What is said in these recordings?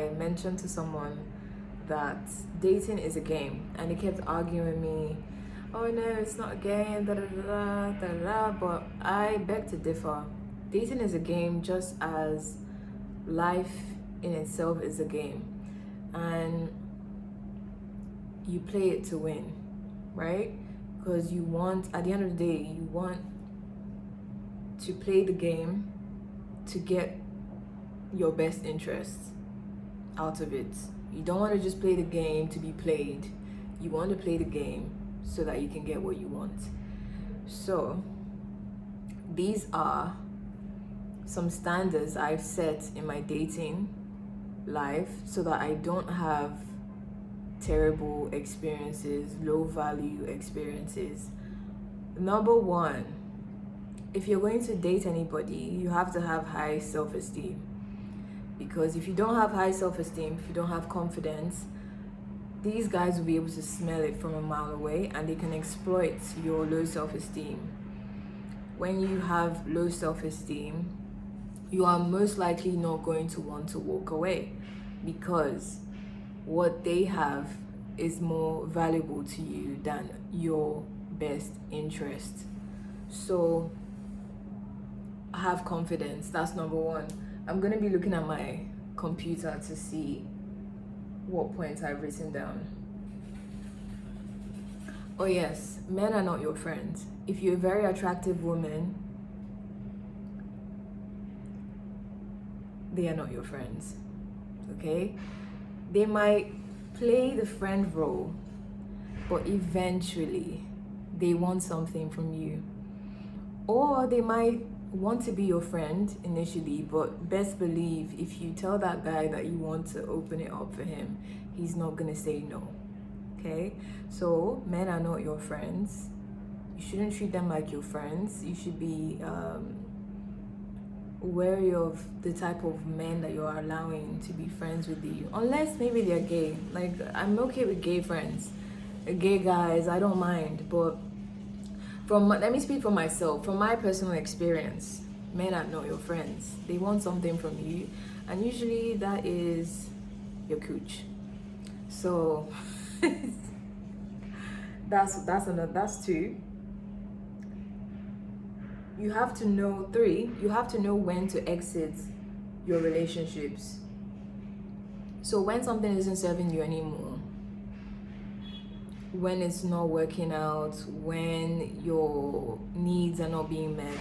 I mentioned to someone that dating is a game, and they kept arguing with me, oh no, it's not a game, da da da da da da. But I beg to differ. Dating is a game just as life in itself is a game, and you play it to win, right? Because you want, at the end of the day, you want to play the game to get your best interests out of it. You don't want to just play the game to be played. You want to play the game so that you can get what you want. So these are some standards I've set in my dating life so that I don't have terrible experiences, low value experiences. Number one, if you're going to date anybody, you have to have high self-esteem. Because if you don't have high self-esteem, if you don't have confidence, these guys will be able to smell it from a mile away, and they can exploit your low self-esteem. When you have low self-esteem, you are most likely not going to want to walk away, because what they have is more valuable to you than your best interest. So have confidence. That's number one. I'm going to be looking at my computer to see what points I've written down. Oh yes, men are not your friends. If you're a very attractive woman, they are not your friends, okay? They might play the friend role, but eventually they want something from you. Or they might want to be your friend initially, but best believe if you tell that guy that you want to open it up for him, he's not gonna say no, okay? So men are not your friends. You shouldn't treat them like your friends. You should be wary of the type of men that you're allowing to be friends with you, unless maybe they're gay. Like, I'm okay with gay friends, gay guys, I don't mind. But let me speak for myself. From my personal experience, men are not your friends. They want something from you, and usually that is your cooch. So that's two. You have to know when to exit your relationships. So when something isn't serving you anymore, when it's not working out, when your needs are not being met,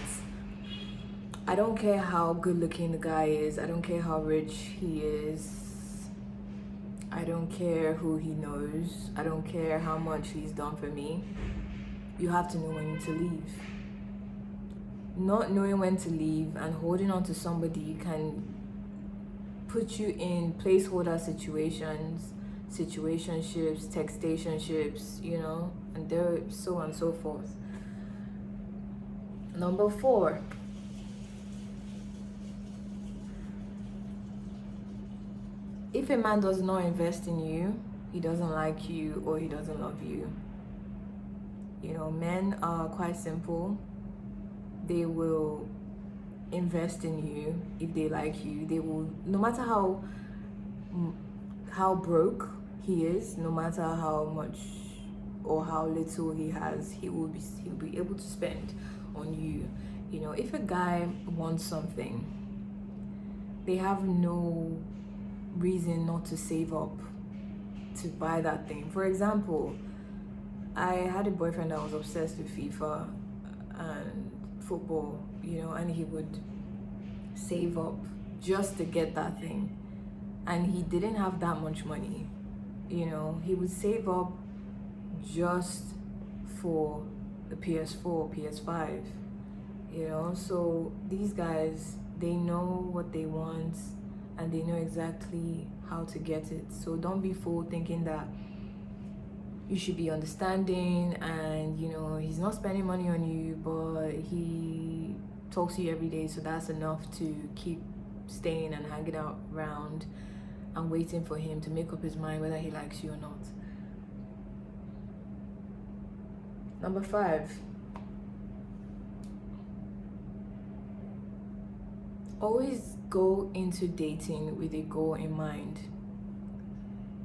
I don't care how good looking the guy is, I don't care how rich he is, I don't care who he knows, I don't care how much he's done for me, you have to know when to leave. Not knowing when to leave and holding on to somebody can put you in placeholder situations, situationships, textationships, and there, so on and so forth. Number 4, if a man does not invest in you, he doesn't like you or he doesn't love you. Men are quite simple. They will invest in you if they like you. They will, no matter how broke he is, no matter how much or how little he has, he'll be able to spend on you. If a guy wants something, they have no reason not to save up to buy that thing. For example, I had a boyfriend that was obsessed with FIFA and football, and he would save up just to get that thing, and he didn't have that much money. He would save up just for the PS4, PS5, so these guys, they know what they want and they know exactly how to get it. So don't be fooled thinking that you should be understanding and he's not spending money on you, but he talks to you every day, so that's enough to keep staying and hanging out around and waiting for him to make up his mind whether he likes you or not. Number 5, Always go into dating with a goal in mind.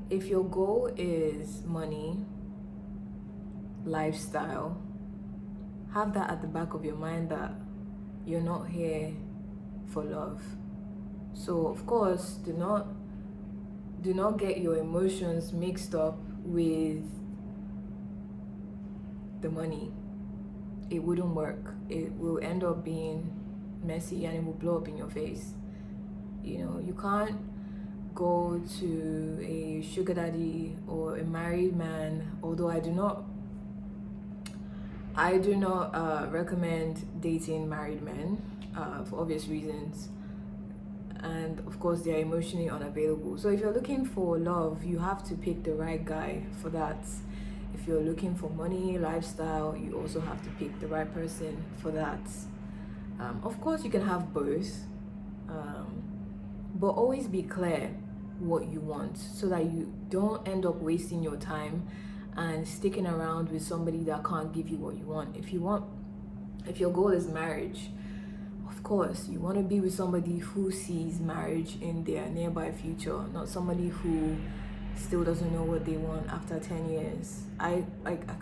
If your goal is money, lifestyle, have that at the back of your mind that you're not here for love. So of course, do not get your emotions mixed up with the money. It wouldn't work. It will end up being messy and it will blow up in your face. You know, you can't go to a sugar daddy or a married man, although I do not recommend dating married men for obvious reasons, and of course they are emotionally unavailable. So if you're looking for love, you have to pick the right guy for that. If you're looking for money, lifestyle, you also have to pick the right person for that. Of course you can have both, but always be clear what you want so that you don't end up wasting your time and sticking around with somebody that can't give you what you want. If your goal is marriage, of course you want to be with somebody who sees marriage in their nearby future, not somebody who still doesn't know what they want after 10 years. I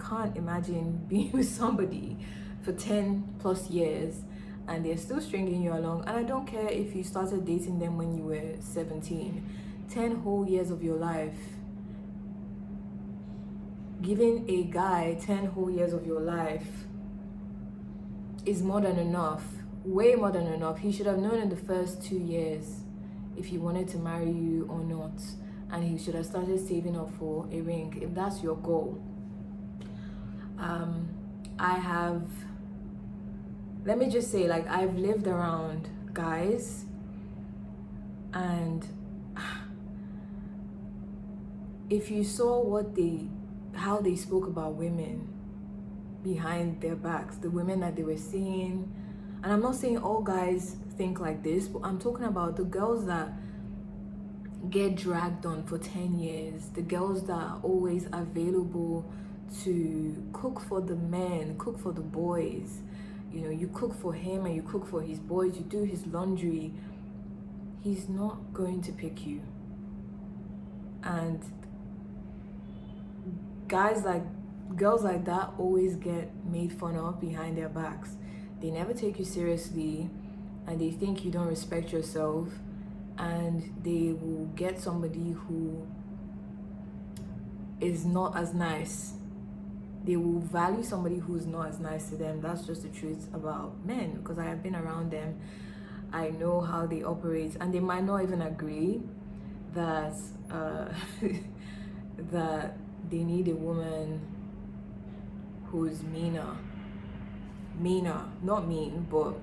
can't imagine being with somebody for 10 plus years and they're still stringing you along. And I don't care if you started dating them when you were 17. 10 whole years of your life. Giving a guy 10 whole years of your life is more than enough, way more than enough. He should have known in the first 2 years if he wanted to marry you or not, and he should have started saving up for a ring if that's your goal. Let me just say, like, I've lived around guys, and if you saw how they spoke about women behind their backs, the women that they were seeing, and I'm not saying all guys think like this, but I'm talking about the girls that get dragged on for 10 years, the girls that are always available to cook for the men, cook for the boys. You know, you cook for him and you cook for his boys, you do his laundry. He's not going to pick you. And girls like that always get made fun of behind their backs. They never take you seriously and they think you don't respect yourself, and they will get somebody who is not as nice. They will value somebody who's not as nice to them. That's just the truth about men, because I have been around them. I know how they operate, and they might not even agree that that they need a woman who's meaner, not mean, but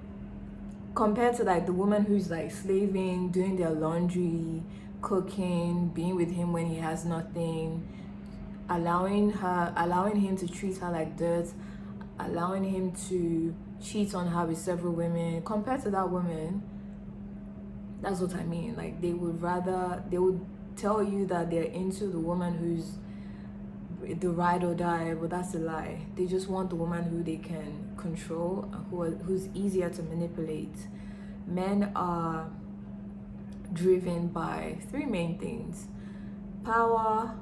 compared to like the woman who's like slaving, doing their laundry, cooking, being with him when he has nothing, allowing him to treat her like dirt, allowing him to cheat on her with several women. Compared to that woman, that's what I mean. Like, they would tell you that they're into the woman who's the ride or die, but that's a lie. They just want the woman who they can control, who's easier to manipulate. Men are driven by three main things: power,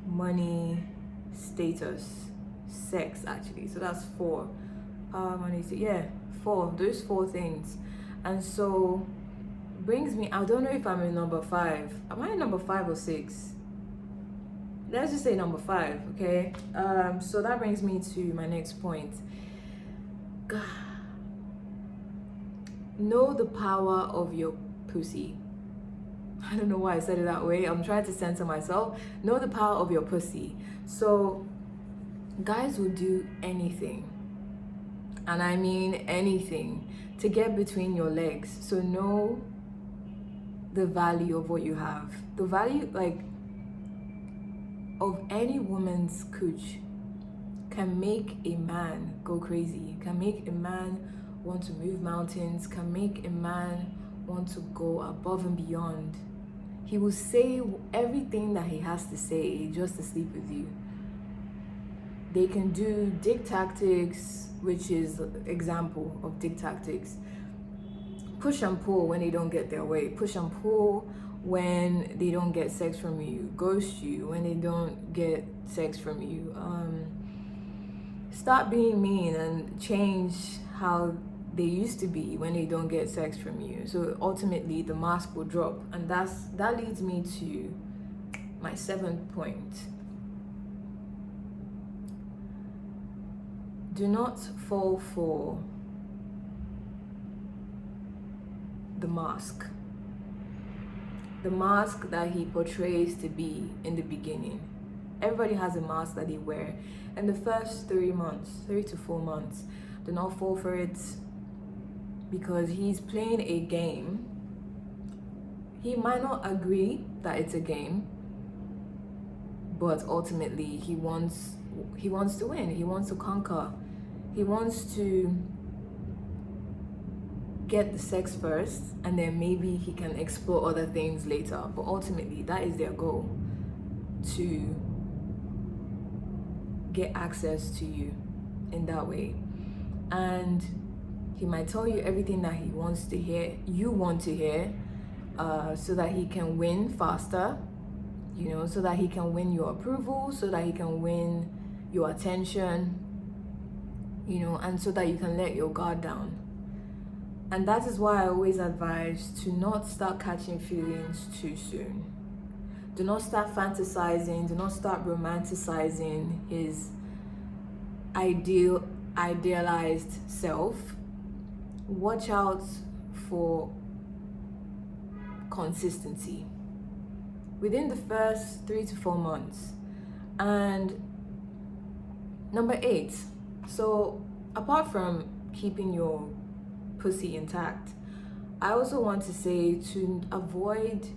money, status, sex, actually. So that's four. Power, money, four. Those four things. And so brings me, I don't know if I'm in number 5. Am I in number 5 or 6? Let's just say number 5, okay? So that brings me to my next point. God. Know the power of your pussy. I don't know why I said it that way. I'm trying to censor myself. Know the power of your pussy. So guys will do anything, and I mean anything, to get between your legs. So know the value of what you have. The value, like, of any woman's cooch can make a man go crazy, can make a man want to move mountains, can make a man want to go above and beyond. He will say everything that he has to say just to sleep with you. They can do dick tactics, which is example of dick tactics. push and pull when they don't get their way, push and pull when they don't get sex from you, ghost you when they don't get sex from you. Stop being mean and change how they used to be when they don't get sex from you. So ultimately the mask will drop, and that leads me to my 7th point. Do not fall for the mask that he portrays to be in the beginning. Everybody has a mask that they wear in the first 3 to 4 months. Do not fall for it, because he's playing a game. He might not agree that it's a game, but ultimately he wants to win. He wants to conquer. He wants to get the sex first, and then maybe he can explore other things later. But ultimately, that is their goal, to get access to you in that way. And he might tell you everything that he wants to hear, you want to hear, so that he can win faster, so that he can win your approval, so that he can win your attention, and so that you can let your guard down. And that is why I always advise to not start catching feelings too soon. Do not start fantasizing, do not start romanticizing his idealized self. Watch out for consistency within the first 3 to 4 months. And number 8, so apart from keeping your pussy intact, I also want to say to avoid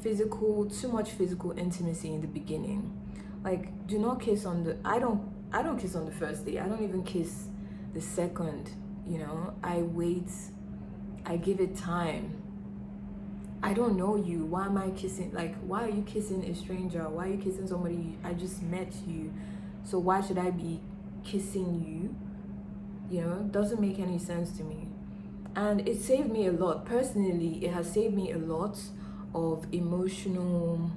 too much physical intimacy in the beginning. Like, do not kiss on the I don't kiss on the first day. I don't even kiss the second. I wait, I give it time. I don't know you. Why am I kissing? Like, why are you kissing a stranger? Why are you kissing somebody? I just met you, so why should I be kissing you? Doesn't make any sense to me. And it saved me a lot. Personally, it has saved me a lot of emotional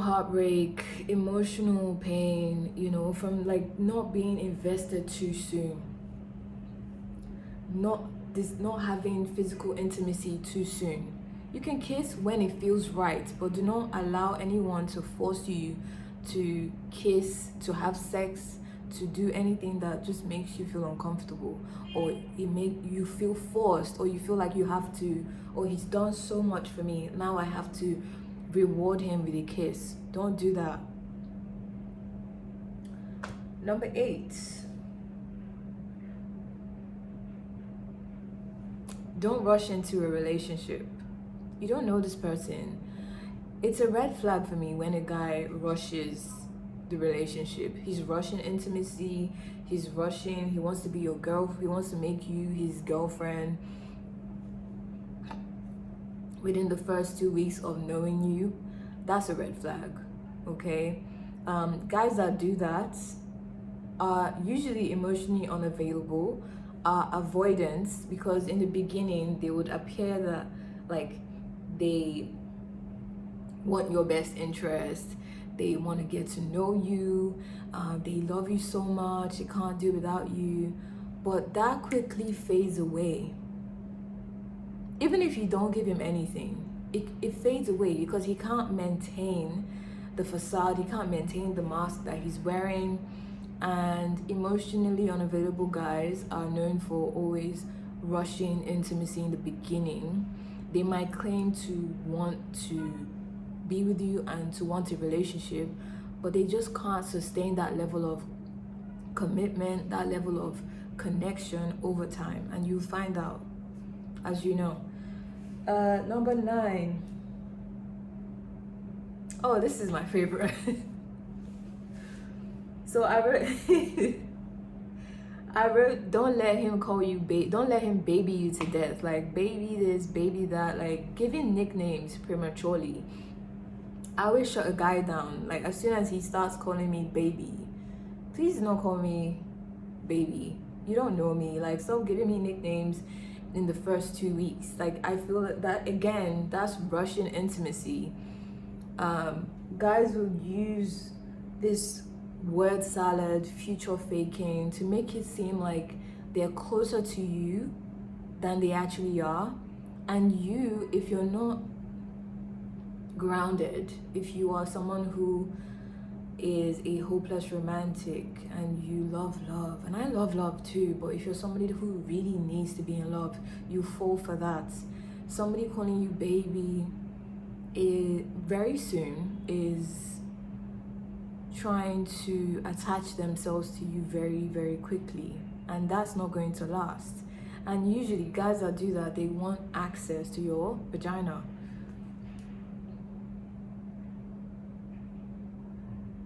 heartbreak, emotional pain, from like not being invested too soon. Not having physical intimacy too soon. You can kiss when it feels right, but do not allow anyone to force you to kiss, to have sex, to do anything that just makes you feel uncomfortable, or it make you feel forced, or you feel like you have to, or he's done so much for me, now I have to reward him with a kiss. Don't do that. Number 8, don't rush into a relationship. You don't know this person. It's a red flag for me when a guy rushes the relationship. He's rushing intimacy. He wants to be your girl. He wants to make you his girlfriend within the first 2 weeks of knowing you. That's a red flag, okay? Guys that do that are usually emotionally unavailable, are avoidance, because in the beginning they would appear that like they want your best interest, they want to get to know you, they love you so much, they can't do without you. But that quickly fades away. Even if you don't give him anything, it fades away, because he can't maintain the facade, he can't maintain the mask that he's wearing. And emotionally unavailable guys are known for always rushing intimacy in the beginning. They might claim to want to be with you and to want a relationship, but they just can't sustain that level of commitment, that level of connection over time, and you'll find out, as you know. Number 9. Oh, this is my favorite. So I wrote, don't let him call you don't let him baby you to death. Like, baby this, baby that, like giving nicknames prematurely. I always shut a guy down. Like, as soon as he starts calling me baby, please don't call me baby. You don't know me. Like, stop giving me nicknames in the first 2 weeks. Like, I feel that again, that's Russian intimacy. Guys will use this word salad, future faking, to make it seem like they're closer to you than they actually are. And you, if you're not grounded, if you are someone who is a hopeless romantic and you love love, and I love love too, but if you're somebody who really needs to be in love, you fall for that. Somebody calling you baby very soon is trying to attach themselves to you very, very quickly, and that's not going to last. And usually guys that do that, they want access to your vagina.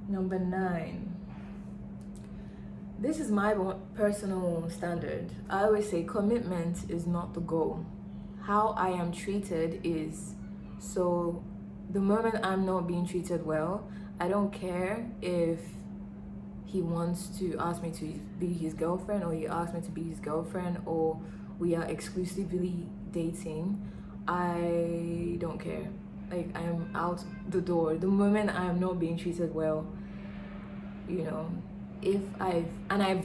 Number 9. This is my personal standard. I always say commitment is not the goal. How I am treated is. So the moment I'm not being treated well, I don't care if he wants to ask me to be his girlfriend, or he asks me to be his girlfriend, or we are exclusively dating. I don't care. Like, I'm out the door the moment I'm not being treated well. You know, if I've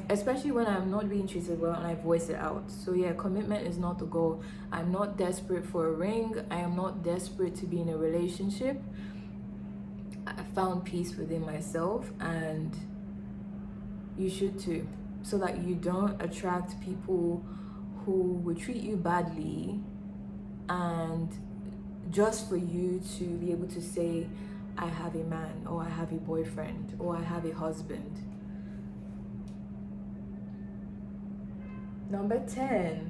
especially when I'm not being treated well and I voice it out. So yeah, commitment is not the goal. I'm not desperate for a ring. I am not desperate to be in a relationship. I found peace within myself, and you should too, so that you don't attract people who will treat you badly, and just for you to be able to say, I have a man, or I have a boyfriend, or I have a husband. Number 10.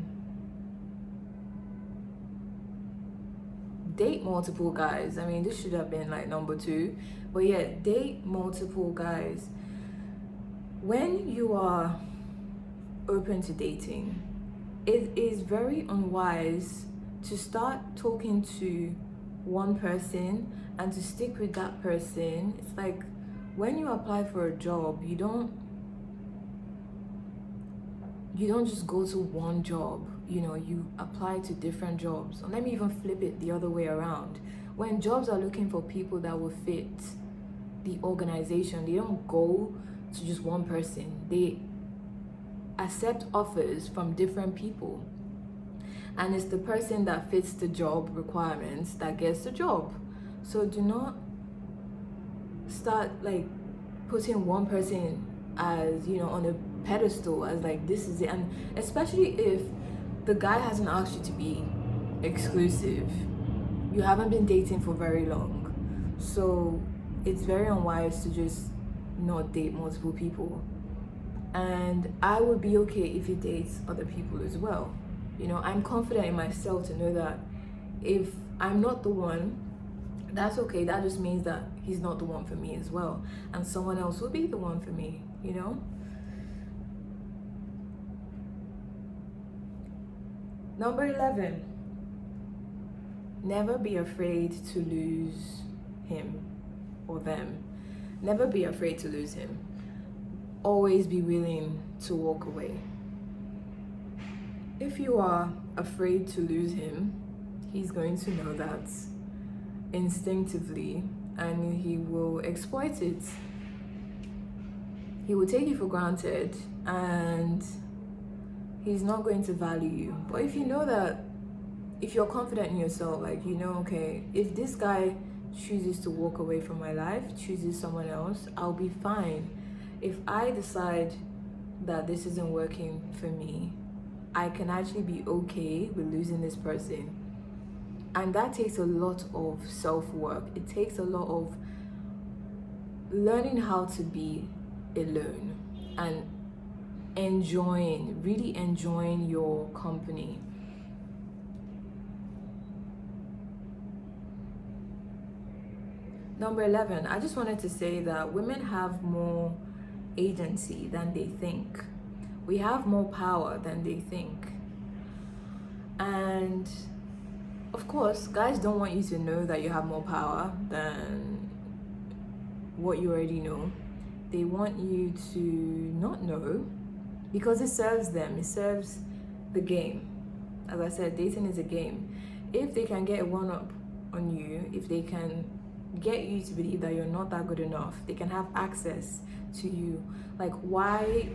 Date multiple guys. I mean, this should have been like number 2, but yeah, date multiple guys. When you are open to dating, it is very unwise to start talking to one person and to stick with that person. It's like when you apply for a job, you don't just go to one job. You know, you apply to different jobs. And let me even flip it the other way around. When jobs are looking for people that will fit the organization, they don't go to just one person. They accept offers from different people, and it's the person that fits the job requirements that gets the job. So do not start like putting one person as, you know, on a pedestal as like this is it. And especially if the guy hasn't asked you to be exclusive, you haven't been dating for very long, so it's very unwise to just not date multiple people. And I would be okay if he dates other people as well. You know, I'm confident in myself to know that if I'm not the one, that's okay. That just means that he's not the one for me as well, and someone else will be the one for me, you know. Number 11. Never be afraid to lose him or them. Never be afraid to lose him. Always be willing to walk away. If you are afraid to lose him, he's going to know that instinctively, and he will exploit it. He will take you for granted, and he's not going to value you. But if you know that, if you're confident in yourself, like, you know, okay, if this guy chooses to walk away from my life, chooses someone else, I'll be fine. If I decide that this isn't working for me, I can actually be okay with losing this person. And that takes a lot of self-work. It takes a lot of learning how to be alone and really enjoying your company. Number 11, I just wanted to say that women have more agency than they think. We have more power than they think. And of course, guys don't want you to know that you have more power than what you already know. They want you to not know because it serves them, it serves the game. As I said, dating is a game. If they can get a one up on you, if they can get you to believe that you're not that good enough, they can have access to you. Like, why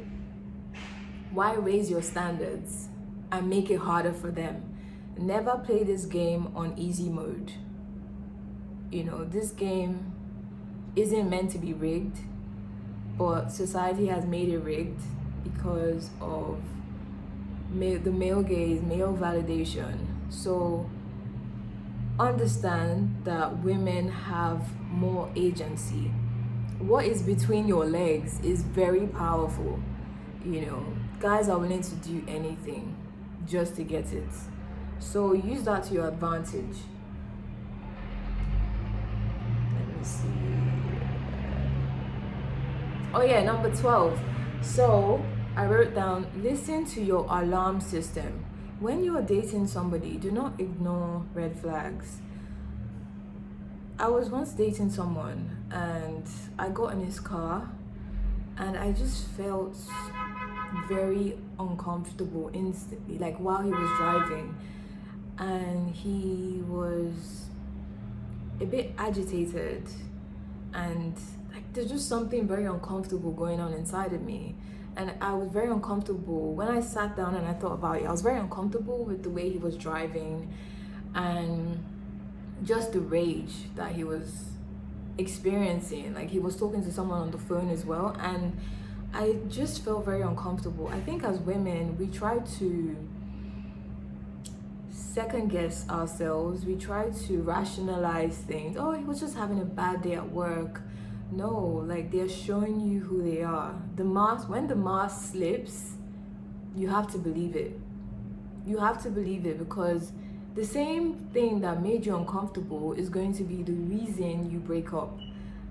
raise your standards and make it harder for them? Never play this game on easy mode. You know, this game isn't meant to be rigged, but society has made it rigged because of the male gaze, male validation. So understand that women have more agency. What is between your legs is very powerful. You know, guys are willing to do anything just to get it. So use that to your advantage. Let me see. Oh yeah, number 12. So I wrote down, listen to your alarm system. When you are dating somebody, do not ignore red flags. I was once dating someone and I got in his car and I just felt very uncomfortable instantly, like while he was driving, and he was a bit agitated, and like there's just something very uncomfortable going on inside of me. And I was very uncomfortable when I sat down and I thought about it. I was very uncomfortable with the way he was driving and just the rage that he was experiencing. Like, he was talking to someone on the phone as well, and I just felt very uncomfortable. I think as women, we try to second guess ourselves. We try to rationalize things. Oh, he was just having a bad day at work. No, like, they're showing you who they are. When the mask slips, you have to believe it. You have to believe it, because the same thing that made you uncomfortable is going to be the reason you break up.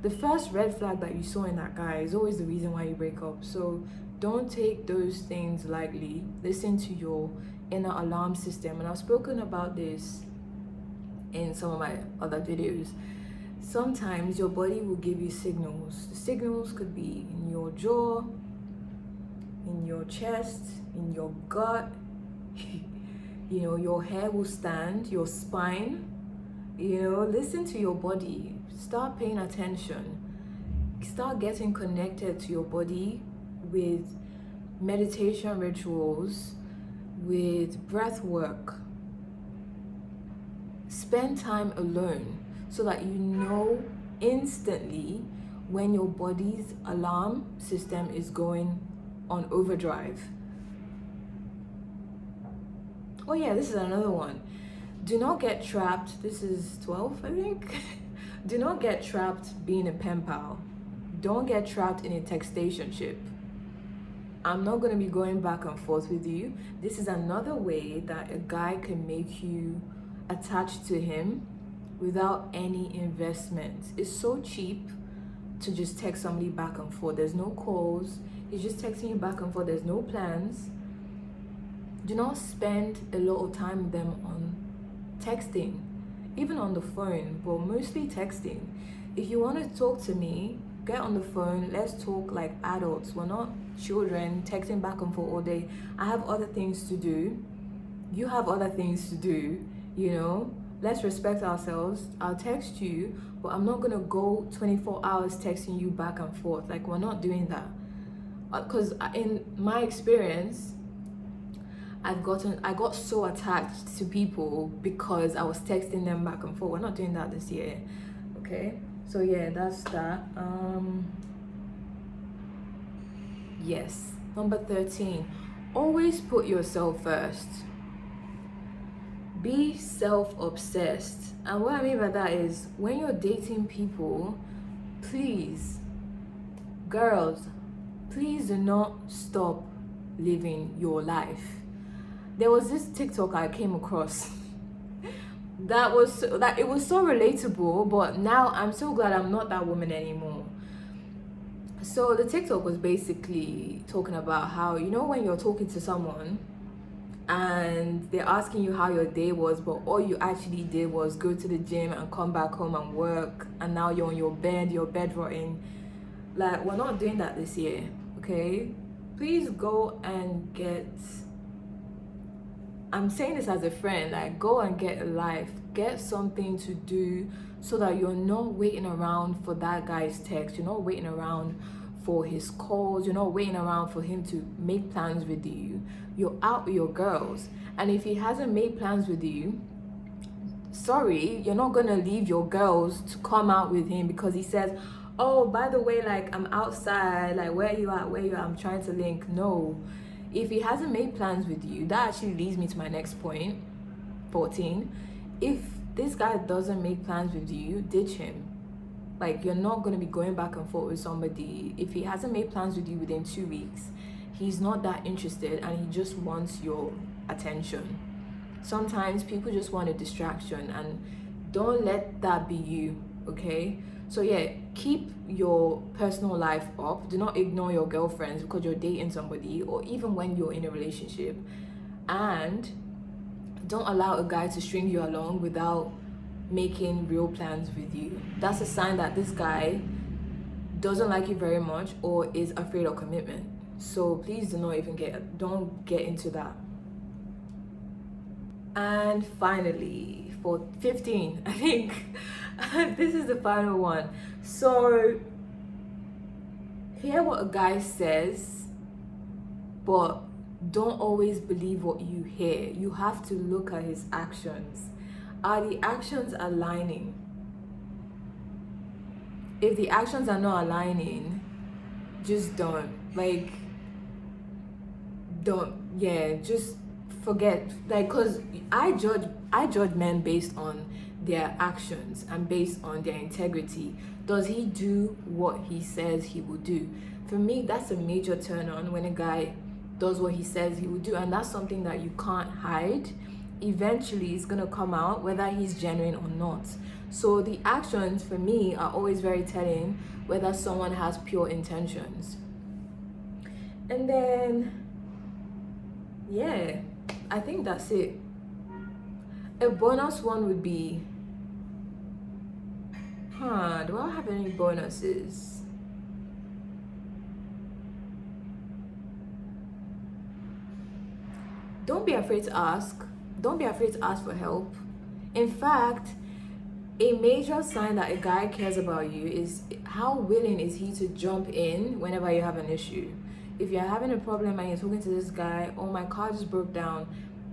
The first red flag that you saw in that guy is always the reason why you break up. So don't take those things lightly. Listen to your inner alarm system. And I've spoken about this in some of my other videos. Sometimes your body will give you signals. The signals could be in your jaw, in your chest, in your gut. You know, your hair will stand, your spine. You know, listen to your body. Start paying attention. Start getting connected to your body with meditation rituals, with breath work. Spend time alone so that you know instantly when your body's alarm system is going on overdrive. Oh yeah, this is another one. Do not get trapped. This is 12, I think. Do not get trapped being a pen pal. Don't get trapped in a textationship. I'm not going to be going back and forth with you. This is another way that a guy can make you attached to him without any investment. It's so cheap to just text somebody back and forth. There's no calls. He's just texting you back and forth. There's no plans. Do not spend a lot of time with them on texting, even on the phone, but mostly texting. If you want to talk to me, get on the phone. Let's talk like adults. We're not children texting back and forth all day. I have other things to do. You have other things to do, you know. Let's respect ourselves. I'll text you, but I'm not gonna go 24 hours texting you back and forth. Like, we're not doing that. Because in my experience, I got so attached to people because I was texting them back and forth. We're not doing that this year, okay? So yeah, that's that. Yes, number 13. Always put yourself first. Be self-obsessed. And what I mean by that is, when you're dating people, please, girls, please do not stop living your life. There was this TikTok I came across that it was so relatable, but now I'm so glad I'm not that woman anymore. So the TikTok was basically talking about how, you know, when you're talking to someone and they're asking you how your day was, but all you actually did was go to the gym and come back home and work, and now you're on your bed rotting. Like, we're not doing that this year, okay? please go and get, I'm saying this as a friend, like go and get a life, get something to do so that you're not waiting around for that guy's text, you're not waiting around for his calls, you're not waiting around for him to make plans with you. You're out with your girls. And if he hasn't made plans with you, sorry, you're not gonna leave your girls to come out with him because he says, oh, by the way, like I'm outside, like where you at, I'm trying to link. No, if he hasn't made plans with you, that actually leads me to my next point, 14. If this guy doesn't make plans with you, ditch him. Like, you're not going to be going back and forth with somebody. If he hasn't made plans with you within 2 weeks, he's not that interested and he just wants your attention. Sometimes people just want a distraction, and don't let that be you, okay? So yeah, keep your personal life up. Do not ignore your girlfriends because you're dating somebody, or even when you're in a relationship. And don't allow a guy to string you along without making real plans with you. That's a sign that this guy doesn't like you very much or is afraid of commitment. So please don't get into that. And finally, for 15, I think this is the final one. So hear what a guy says, but don't always believe what you hear. You have to look at his actions. Are the actions aligning? If the actions are not aligning, just don't. Just forget. Like, cause I judge men based on their actions and based on their integrity. Does he do what he says he will do? For me, that's a major turn on when a guy does what he says he will do, and that's something that you can't hide. Eventually it's gonna come out whether he's genuine or not. So the actions for me are always very telling whether someone has pure intentions. And then yeah, I think that's it. A bonus one would be, do I have any bonuses? Don't be afraid to ask. Don't be afraid to ask for help. In fact, a major sign that a guy cares about you is how willing is he to jump in whenever you have an issue. If you're having a problem and you're talking to this guy, oh, my car just broke down,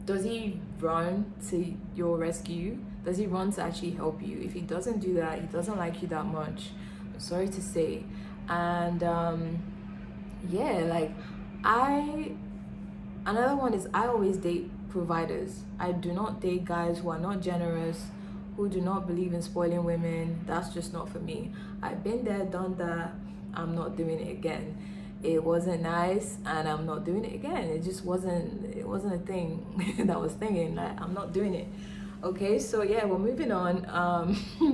does he run to your rescue? Does he run to actually help you? If he doesn't do that, he doesn't like you that much. I'm sorry to say. And another one is I always date providers. I do not date guys who are not generous, who do not believe in spoiling women. That's just not for me. I've been there, done that. I'm not doing it again. It wasn't nice, and I'm not doing it again. It wasn't a thing that I was thinking, like, I'm not doing it. Okay, so yeah, we're moving on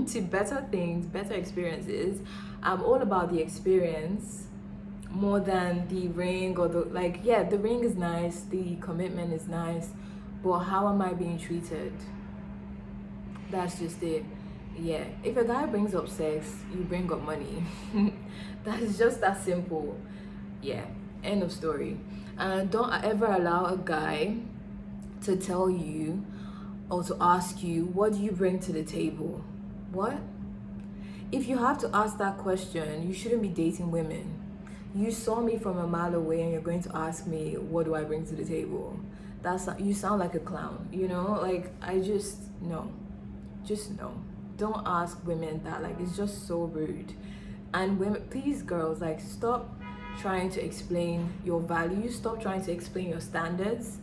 to better things, better experiences. I'm all about the experience more than the ring or the ring is nice, the commitment is nice, but how am I being treated? That's just it. Yeah, if a guy brings up sex, you bring up money. That's just that simple. Yeah, end of story. And don't ever allow a guy to tell you or to ask you, what do you bring to the table? What? If you have to ask that question, you shouldn't be dating women. You saw me from a mile away and you're going to ask me, what do I bring to the table? You sound like a clown, no. Just no. Don't ask women that, it's just so rude. And women, please girls, stop trying to explain your values, stop trying to explain your standards.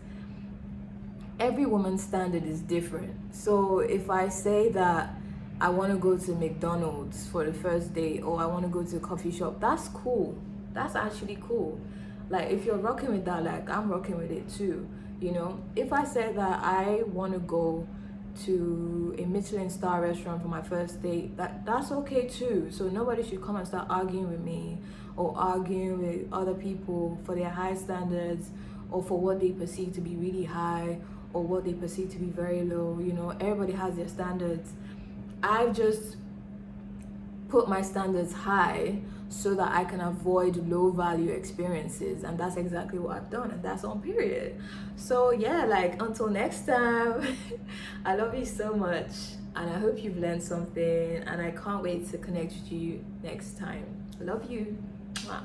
Every woman's standard is different. So if I say that I want to go to McDonald's for the first date, or I want to go to a coffee shop, that's cool. That's actually cool. If you're rocking with that, I'm rocking with it too. If I say that I want to go to a Michelin star restaurant for my first date, that's okay too. So nobody should come and start arguing with me or arguing with other people for their high standards or for what they perceive to be really high or what they perceive to be very low. Everybody has their standards. I've just put my standards high so that I can avoid low value experiences. And that's exactly what I've done, and that's on period. So yeah, like until next time, I love you so much, and I hope you've learned something, and I can't wait to connect with you next time. Love you. Mwah.